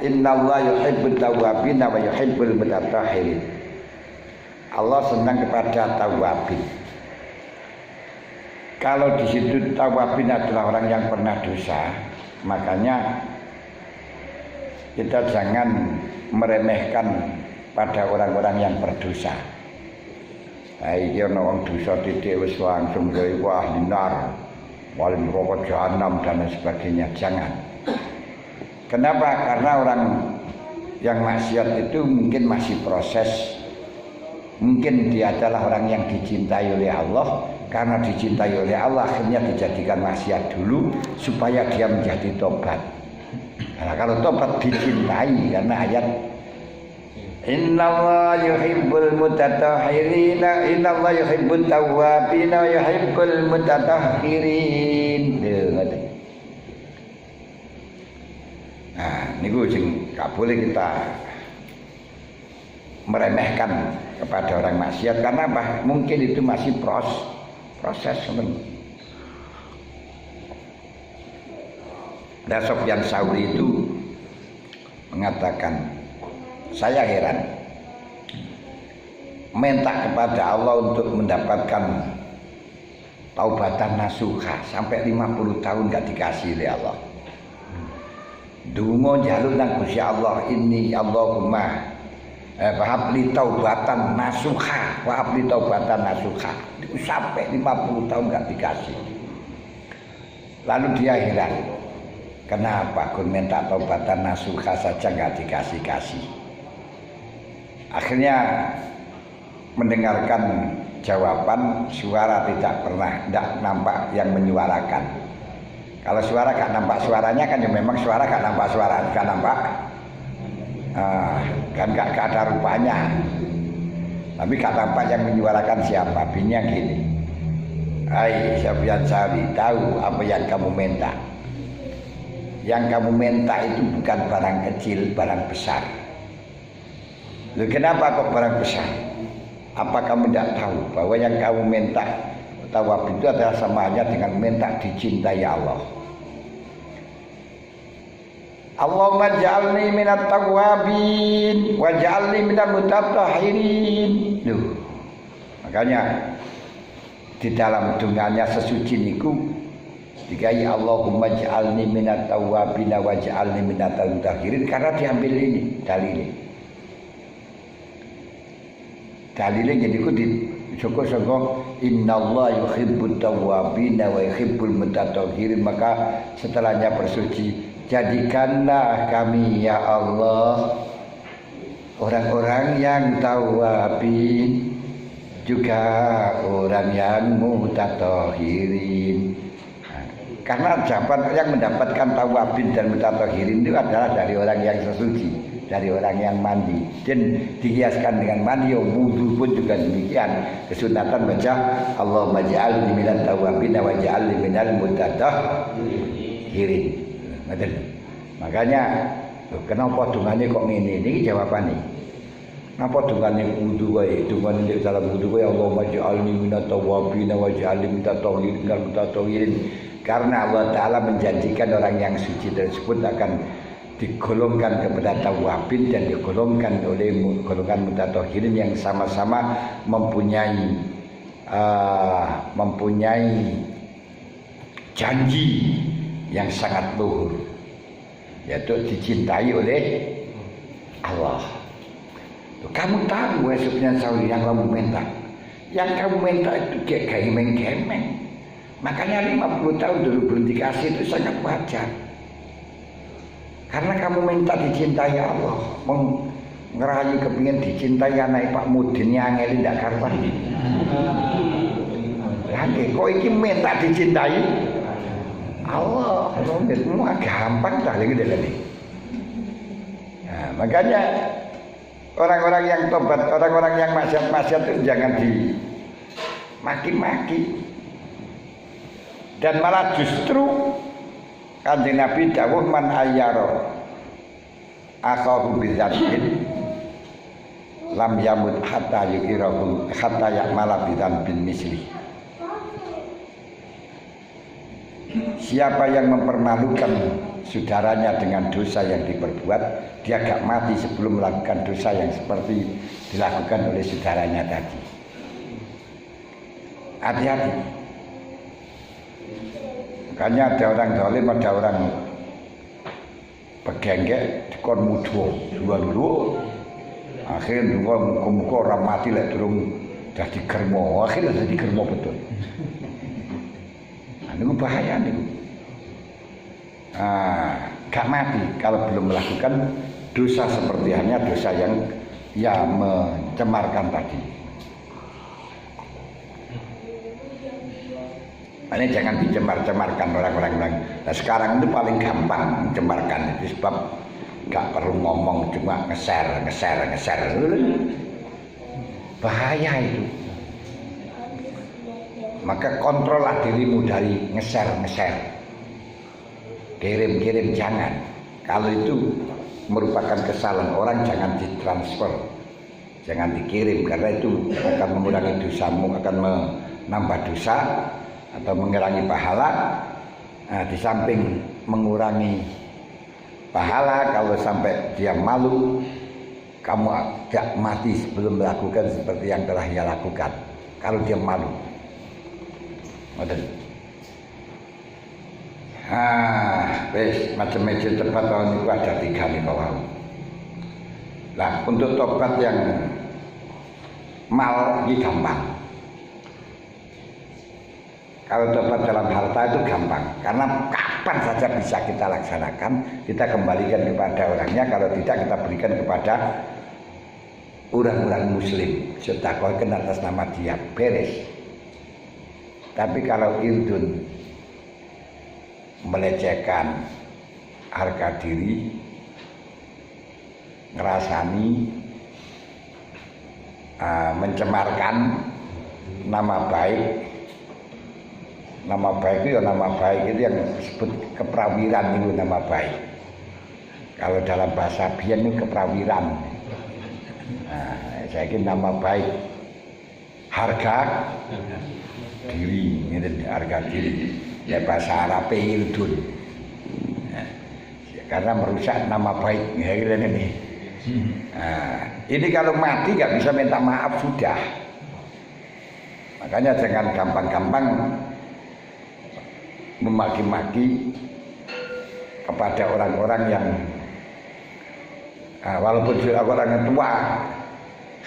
Innallaha yuhibbut tawwabin wa yuhibbul mutatahhirin. Allah senang kepada tawwabin. Kalau di situ tawwabin adalah orang yang pernah dosa, makanya kita jangan meremehkan pada orang-orang yang berdosa. Iki ana wong dosa titik wis langsung gawe ahli nar, wali neraka jahanam dan sebagainya. Jangan. Kenapa? Karena orang yang maksiat itu mungkin masih proses. Mungkin dia adalah orang yang dicintai oleh Allah. Karena dicintai oleh Allah akhirnya dijadikan maksiat dulu supaya dia menjadi tobat. Nah, kalau tobat dicintai karena ayat Innallaha yuhibbul mutatahhirin, innallaha yuhibbut tawwabin wa yuhibbul mutatahhirin. Nah, niku sing gak boleh kita meremehkan kepada orang maksiat karena apa? Mungkin itu masih proses teman. Dan Sufyan Tsauri itu mengatakan, saya heran minta kepada Allah untuk mendapatkan taubatan nasuha sampai 50 tahun gak dikasih oleh Allah. Dungo jaluk nang Gusti Allah ini Allahumma wahabli taubatan nasuha, wahabli taubatan nasuha. Itu sampai 50 tahun gak dikasih. Lalu dia heran, kenapa aku minta taubatan nasuha saja gak dikasih-kasih. Akhirnya mendengarkan jawaban, suara tidak nampak yang menyuarakan. Kalau suara gak nampak suaranya kan ya memang suara gak nampak suara, gak nampak. Kan gak ada rupanya. Tapi gak nampak yang menyuarakan siapa. Binya gini, hai Sufyan Tsauri, tahu apa yang kamu minta? Yang kamu minta itu bukan barang kecil, barang besar. Loh, kenapa kok barang besar? Apa kamu tidak tahu bahwa yang kamu minta tawab itu adalah samanya dengan minta dicintai Allah. Allahumma ja'alni minat tawwabin wa ja'alni minal mutatahhirin. Loh, makanya di dalam dunganya sesuci niku dikai Allahumma ja'alni minat tawwabin wa ja'alni minal mutatahhirin karena diambil ini dalilnya. Dalilnya jadi ku di soko-soko innallaha yuhibbut tawwabin wa yuhibbul mutatahhirin, maka setelahnya bersuci, jadikanlah kami ya Allah orang-orang yang tawwabin juga orang yang mutatahhirin. Karena jawaban yang mendapatkan tawwabin dan mutatahhirin itu adalah dari orang yang sesuci, dari orang yang mandi, dan dihiaskan dengan mandi. Wudu pun juga demikian, kesunatan baca Allahumma ja'alni minat tawwabin wa ja'alni minal mutatahhirin. Makanya kenapa dungane kok ngene? Niki jawabane. Napa dungane wudu wae, dungane dalam wudu wae Allahumma ja'alni minat tawwabin wa ja'alni minat mutatahhirin. Karena Allah Ta'ala menjanjikan orang yang suci tersebut akan digolongkan kepada tawwabin dan digolongkan oleh golongan mutatahhirin yang sama-sama mempunyai janji yang sangat luhur, yaitu dicintai oleh Allah. Kamu tahu Sufyan Tsauri yang kamu minta itu kayak gemeng-gemeng. Makanya 50 tahun dulu belum dikasih itu sangat wajar. Karena kamu minta dicintai Allah, ngerayu kepingin dicintai anak Pak Mudin yang angel ndak karuan. Lagi kok iki minta dicintai Allah, semua gampang dah lagi deh. Nah, makanya orang-orang yang tobat, orang-orang yang maksiat itu jangan dimaki-maki. Dan malah justru Kanjeng Nabi dawuh man ayyara akhahu bidzambin lam yamut hatta yukirahu hatta ya'mala bidzambin misli. Siapa yang mempermalukan saudaranya dengan dosa yang diperbuat, dia gak mati sebelum melakukan dosa yang seperti dilakukan oleh saudaranya tadi. Hati-hati. Makanya ada orang zalim, ada orang begenggek dikon mudho dulu. Akhirnya muka-muka orang mati lek durung dadi germo. Akhirnya dadi germo betul. Ini bahaya nih. Gak mati kalau belum melakukan dosa seperti hanya dosa yang ya mencemarkan tadi. Ini jangan dicemar-cemarkan orang-orang. Nah, sekarang itu paling gampang mencemarkan itu sebab gak perlu ngomong, cuma ngeser. Bahaya itu. Maka kontrollah dirimu dari ngeser. Kirim jangan. Kalau itu merupakan kesalahan orang, jangan ditransfer, jangan dikirim, karena itu akan mengurangi dosamu, akan menambah dosa atau mengurangi pahala. Nah, di samping mengurangi pahala, kalau sampai dia malu, kamu gak mati sebelum melakukan seperti yang telah dia lakukan. Kalau dia malu, wis macam-macam tempat tahun itu ada 3 nih bawah. Nah, untuk tobat yang mal ini gampang. Kalau tobat dalam harta itu gampang, karena kapan saja bisa kita laksanakan, kita kembalikan kepada orangnya. Kalau tidak, kita berikan kepada orang-orang muslim, sedekahkan atas nama dia, beres. Tapi kalau irdun, melecehkan harga diri, ngerasani, mencemarkan nama baik itu ya nama baik itu yang disebut keprawiran, itu nama baik. Kalau dalam bahasa biyen itu keprawiran. Nah, saya kira nama baik harga diri, ini harga diri. Ya bahasa Arab irdun. Nah, karena merusak nama baik ya ini. Nah, ini kalau mati nggak bisa minta maaf sudah. Makanya jangan gampang-gampang memaki-maki kepada orang-orang yang walaupun sudah orang tua,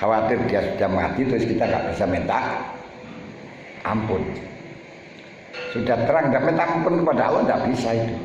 khawatir dia sudah mati terus kita nggak bisa minta ampun. Sudah terang tidak minta ampun kepada Allah, tidak bisa itu.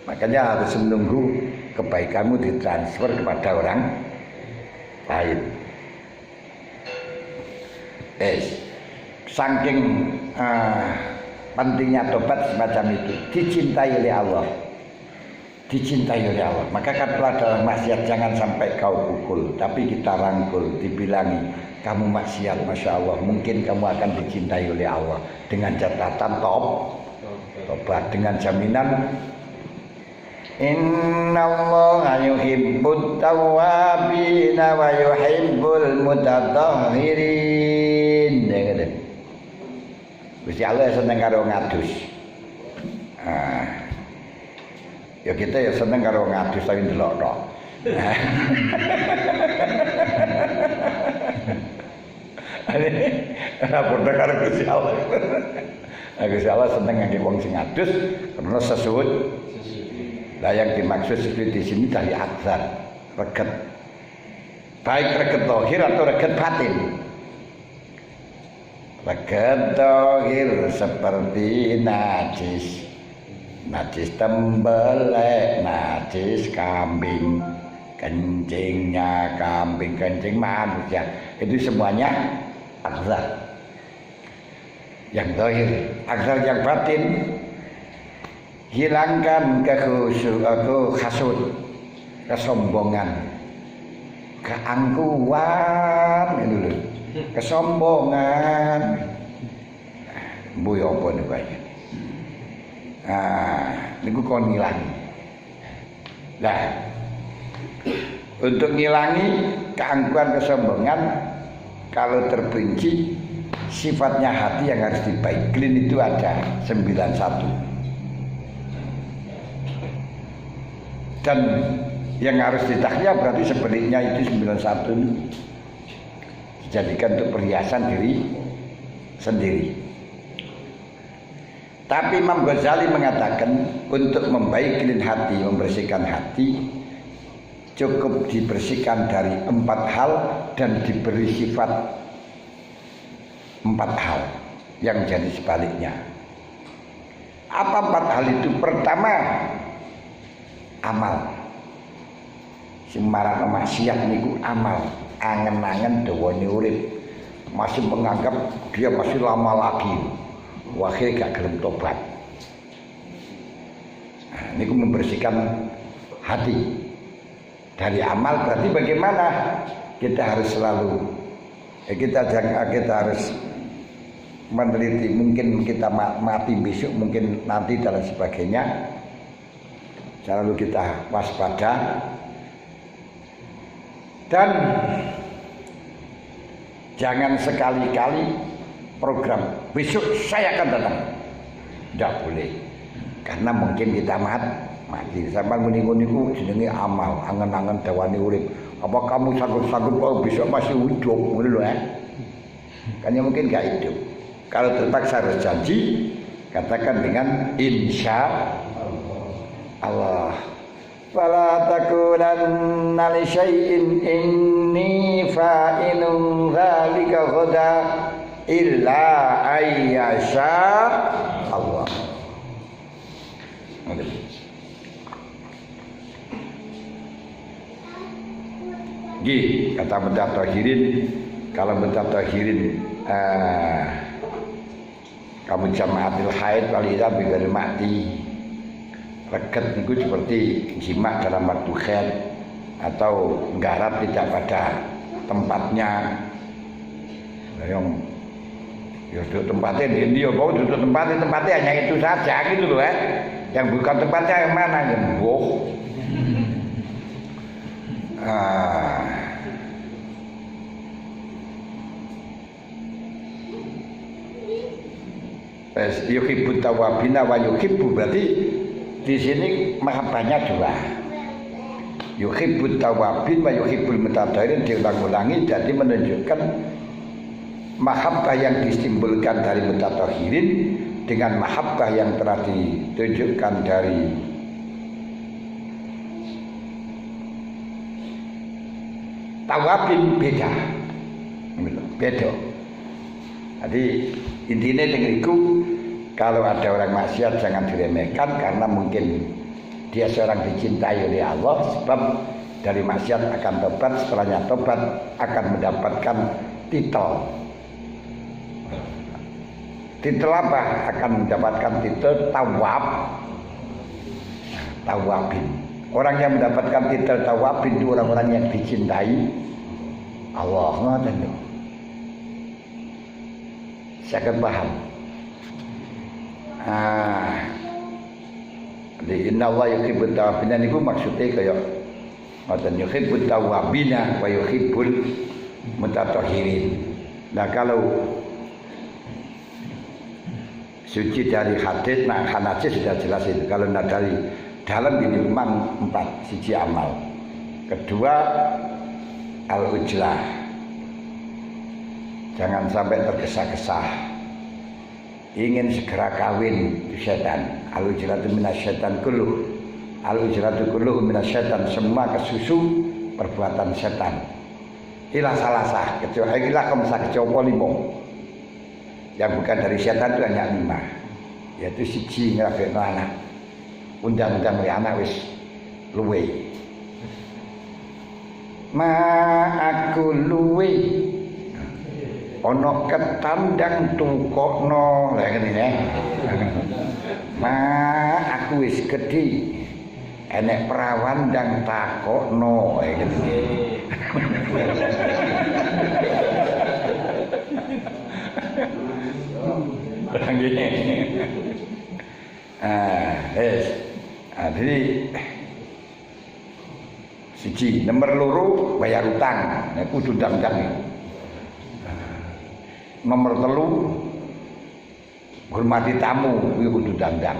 Makanya harus menunggu kebaikanmu ditransfer kepada orang lain. Saking pentingnya tobat semacam itu, dicintai oleh Allah. Maka katalah dalam maksiat jangan sampai kau pukul, tapi kita rangkul, dibilangi kamu maksiat, masya Allah, mungkin kamu akan dicintai oleh Allah dengan catatan tobat, dengan jaminan innallaha yuhibbut tawwabina wa yuhibbul mutatahhirin. Gusti Allah seneng karo ngadus. Ya kita ya seneng karo ngadus tapi ndelok tok. Ana padha karo Gusti Allah. Gusti Allah seneng ngangge wong sing ngadus karena sesuut. Lah yang dimaksud sesuut di sini dari adzar, reget. Baik reget zahir atau reget batin. Reget zahir seperti najis tembelek, najis kambing, kencingnya kambing, kencing manusia, itu semuanya adzar. Yang zahir, adzar yang batin, hilangkan hasud, kesombongan, keangkuhan, itu loh. Kesombongan, mbuh apa nih Pak? Niku kon ngilangi. Nah, untuk ngilangi keangkuhan, kesombongan, kalau terperinci sifatnya hati yang harus dibaiklin itu ada 91. Dan yang harus ditakhya berarti sebaliknya itu 91 dijadikan untuk perhiasan diri sendiri. Tapi Imam Ghazali mengatakan untuk membaikkan hati, membersihkan hati, cukup dibersihkan dari 4 hal dan diberi sifat 4 hal yang jadi sebaliknya. Apa 4 hal itu? Pertama, amal. Sembarang maksiat niku amal, angen-angen dawane urip, masih menganggap dia masih lama lagi. Wakil gak gelem tobat. Nah, niku membersihkan hati dari amal. Berarti bagaimana? Kita harus selalu kita harus meneliti, mungkin kita mati besok, mungkin nanti dan sebagainya. Selalu kita waspada dan jangan sekali-kali program besok saya akan datang, tidak boleh, karena mungkin kita mati. Sampai muni-muniku jenenge amal, angen-angen dawani urip. Apa kamu sanggup-sanggup besok masih hidup, ngono ya? Kan ya mungkin gak hidup. Kalau terpaksa harus janji, katakan dengan insya Allah. Fala takunanna li syai'in inni fa'ilun dzalika ghada illa ayyasha Allah. Gih, kata Mutatahirin, kalau Mutatahirin kamu jamaatil haid walidha bighairi mati. Reget itu seperti jima dalam waktu haid atau nggarap tidak pada tempatnya. Yang ya duduk tempatnya di India, kau duduk tempatnya hanya itu saja gitu loh ya. Yang bukan tempatnya yang mana yang boh. Yuhibbut tawabina wa yuhibbu, berarti di sini mahabbahnya dua. Yuhibbut tawabin wa yuhibbul mutatahhirin diulang-ulangi, jadi menunjukkan mahabbah yang ditimbulkan dari mutatahhirin dengan mahabbah yang telah ditunjukkan dari tawabin beda. Jadi intinya dengan itu, kalau ada orang maksiat jangan diremehkan, karena mungkin dia seorang dicintai oleh Allah, sebab dari maksiat akan tobat, setelahnya tobat akan mendapatkan titel. Titel apa? Akan mendapatkan titel tawabin. Orang yang mendapatkan titel tawabin itu orang-orang yang dicintai Allah. Ngoten lho. Saya akan paham. Di inna Allah yuhibbut tawabina niku maksudnya kaya ngoten, yuhibbut tawabina wa yuhibbul mutatahhirin. Nah kalau suci dari hadis, nah hadis sudah jelas itu. Kalau dari dalam ini memang 4, siji amal, kedua al-ujlah, jangan sampai tergesa-gesa ingin segera kawin setan. Al-ujlatu minasyaitan kulluh, al-ujlatu kulluh minasyaitan, semua kesusu perbuatan setan. Ilah salasah, kecuali ilah kemsa kecoba 5. Yang bukan dari setan itu hanya 5, yaitu siji ngrabekno anak, undang-undang oleh anak wis luwe. Ma aku luwe ono ketandang tukokno, lha ngene ya. Ma aku wis gedhi, enek perawan ndang takokno, lha ngene. Jadi siji, nomor loro bayar utang, nek kudu ndang-ndang. Nomor 3 hormati tamu, kuwi kudu ndang-ndang.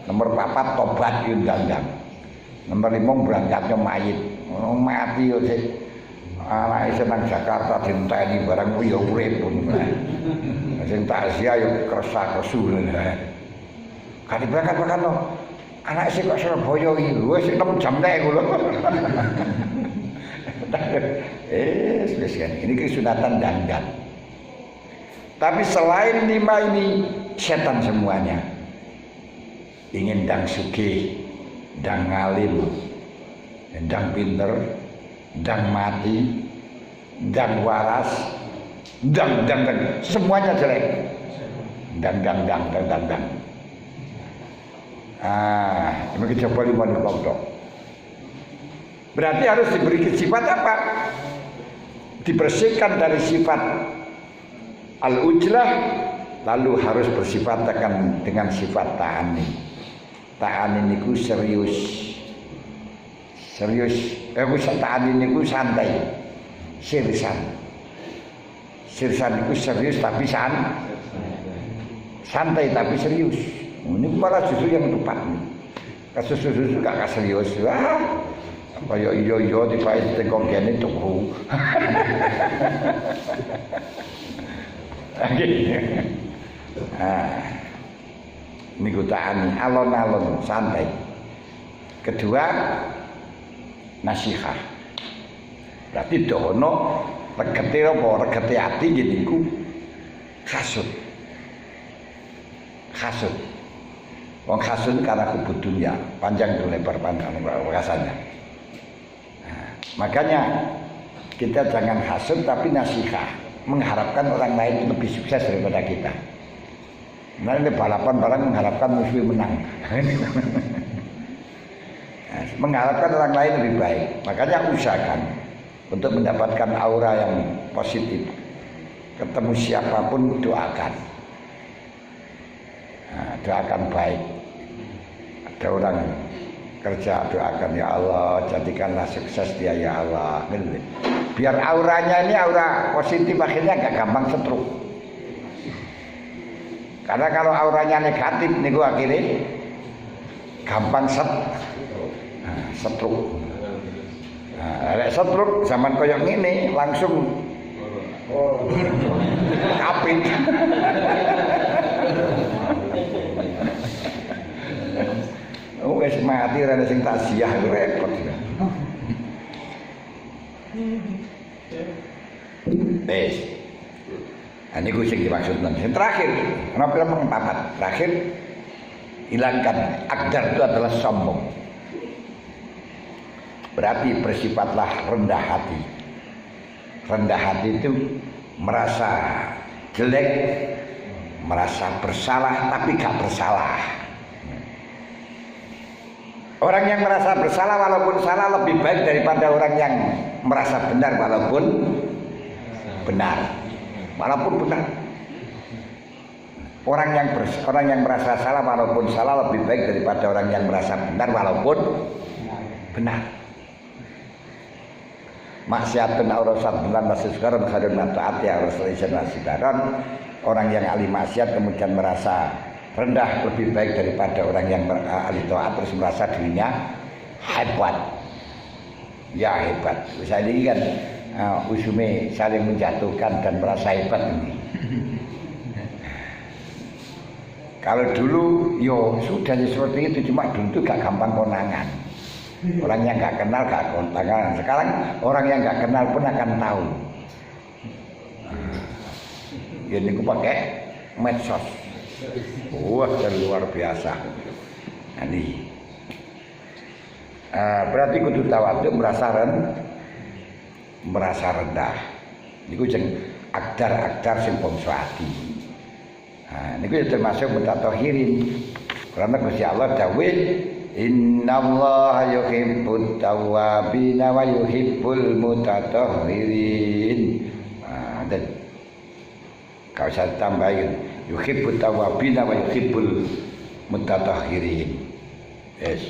Nomor 4 tobat yo ndang-ndang. Nomor 5 berangkatnya mayit. Mati yo sik. Anake senang Jakarta dinteni barang yo urip pun. Sing takziah yo kersa-kersu. Kali berangkat no. Anak sih kok Surabaya iki wis 6 jam nek kula. Spesial ini kesunatan dandan. Tapi selain 5 ini setan semuanya. Ingin dang sugih, dang ngalim, dang pinter, dang mati, dang waras, dang semuanya jelek. Dang. Ini coba 5 kelompok. Berarti harus diberi sifat apa? Dibersihkan dari sifat al-ujlah, lalu harus bersifat dengan sifat ta'ani. Ta'ani niku serius. Ta'ani niku santai. Sirsan niku serius tapi santai tapi serius. Ini malah justru yang tepat nih. Kasus gak serius. Kaya iya dipae tengkong kene tuku. Niku ta'ani alon-alon santai. Kedua nasihah. Berarti dono regete apa regete ati niku hasud. Wong hasud karena kubut dunia, panjang itu lebar panjang rasanya. Makanya kita jangan hasud tapi nasihah, mengharapkan orang lain lebih sukses daripada kita. Nah ini balapan barang mengharapkan musuh menang. Mengharapkan orang lain lebih baik. Makanya usahakan untuk mendapatkan aura yang positif. Ketemu siapapun doakan. Doakan baik. Ada orang kerja doakan ya Allah jadikanlah sukses dia ya Allah. Biar auranya ini aura positif akhirnya gak gampang setruk. Karena kalau auranya negatif niku akhirnya gampang setruk. Setruk zaman koyok ini langsung kapit. Wes mati rene sing takziah repot ya. Wes. Niku sing dimaksud nang. Yang terakhir, kenapa papat? Terakhir hilangkan akdar itu adalah sombong. Berarti bersifatlah rendah hati. Rendah hati itu merasa jelek, merasa bersalah tapi gak bersalah. Orang yang merasa bersalah walaupun salah lebih baik daripada orang yang merasa benar walaupun benar. Orang yang merasa salah walaupun salah lebih baik daripada orang yang merasa benar walaupun benar. Maksiatun aurasat bulan masih sekarang khairun mataat ya Rasulullah. Orang yang ahli maksiat kemudian merasa rendah lebih baik daripada orang yang ahli taat terus merasa dirinya hebat. Ya hebat. Misalnya ini kan usume saling menjatuhkan dan merasa hebat ini. Kalau dulu yo sudah seperti itu, cuma dulu itu gak gampang konangan. Orang yang gak kenal gak konangan. Sekarang orang yang gak kenal pun akan tahu. Ini aku pakai medsos. Wah, luar biasa. Ini berarti kudu tawadhu merasa rendah. Niku jeng akdar sing bangsa ati. Niku termasuk mutatahhirin. Karena Gusti Allah dawuh innallaha yuhibbut tawwabin wa yuhibbul mutatahhirin. Dan kau saya tambahin yuhibbut tawwabin wa yuhibbul mutatahhirin. Yes.